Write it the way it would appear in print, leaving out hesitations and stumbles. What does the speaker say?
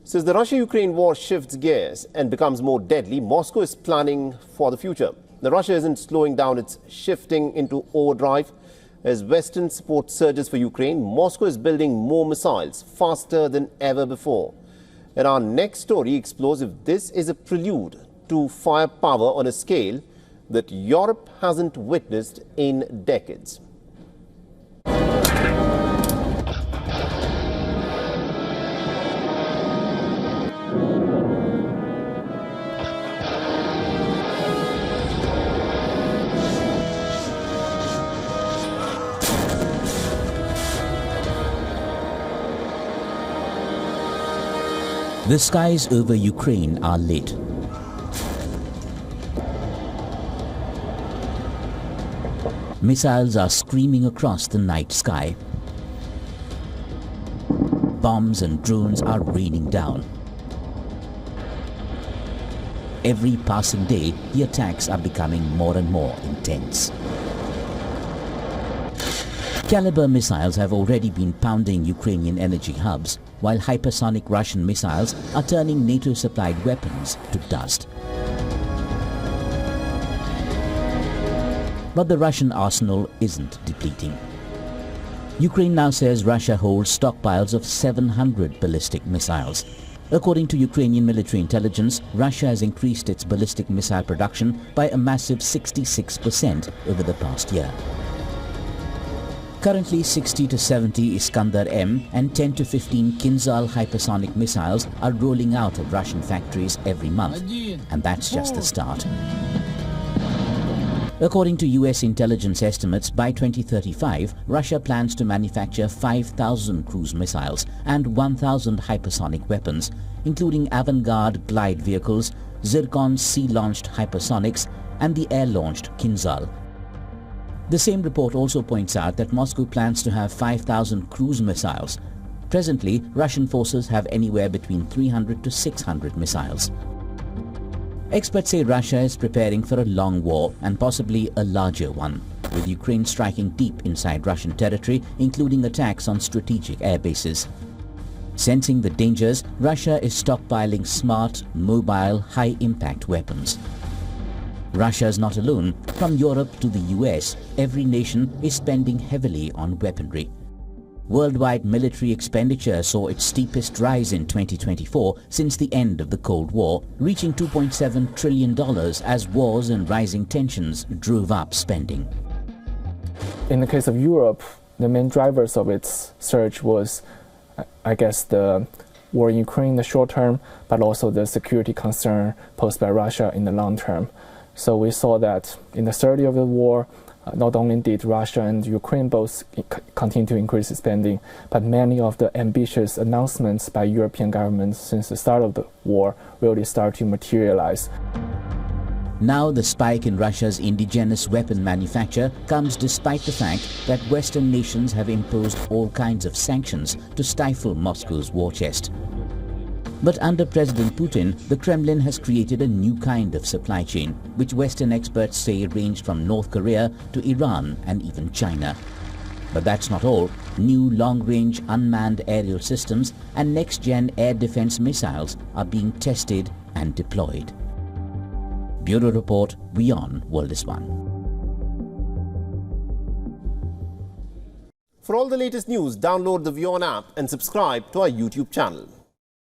So as the Russia-Ukraine war shifts gears and becomes more deadly, Moscow is planning for the future. Russia isn't slowing down, it's shifting into overdrive. As Western support surges for Ukraine, Moscow is building more missiles faster than ever before. And our next story explores if this is a prelude to firepower on a scale that Europe hasn't witnessed in decades. The skies over Ukraine are lit. Missiles are screaming across the night sky. Bombs and drones are raining down. Every passing day, the attacks are becoming more and more intense. Kalibr missiles have already been pounding Ukrainian energy hubs, while hypersonic Russian missiles are turning NATO-supplied weapons to dust. But the Russian arsenal isn't depleting. Ukraine now says Russia holds stockpiles of 700 ballistic missiles. According to Ukrainian military intelligence, Russia has increased its ballistic missile production by a massive 66% over the past year. Currently, 60 to 70 Iskanders-M and 10 to 15 Kinzhal hypersonic missiles are rolling out of Russian factories every month, and that's just the start. According to US intelligence estimates, by 2035, Russia plans to manufacture 5,000 cruise missiles and 1,000 hypersonic weapons, including avant-garde glide vehicles, Zircons sea-launched hypersonics, and the air-launched Kinzhal. The same report also points out that Moscow plans to have 5,000 cruise missiles. Presently, Russian forces have anywhere between 300 to 600 missiles. Experts say Russia is preparing for a long war and possibly a larger one, with Ukraine striking deep inside Russian territory, including attacks on strategic airbases. Sensing the dangers, Russia is stockpiling smart, mobile, high-impact weapons. Russia is not alone. From Europe to the US, every nation is spending heavily on weaponry. Worldwide military expenditure saw its steepest rise in 2024 since the end of the Cold War, reaching $2.7 trillion as wars and rising tensions drove up spending. In the case of Europe, the main drivers of its surge was, I guess, the war in Ukraine in the short term, but also the security concern posed by Russia in the long term. So we saw that in the start of the war, not only did Russia and Ukraine both continue to increase spending, but many of the ambitious announcements by European governments since the start of the war really start to materialize. Now the spike in Russia's indigenous weapon manufacture comes despite the fact that Western nations have imposed all kinds of sanctions to stifle Moscow's war chest. But under President Putin, the Kremlin has created a new kind of supply chain, which Western experts say ranged from North Korea to Iran and even China. But that's not all. New long-range unmanned aerial systems and next-gen air defense missiles are being tested and deployed. Bureau Report, WION World is One. For all the latest news, download the WION app and subscribe to our YouTube channel.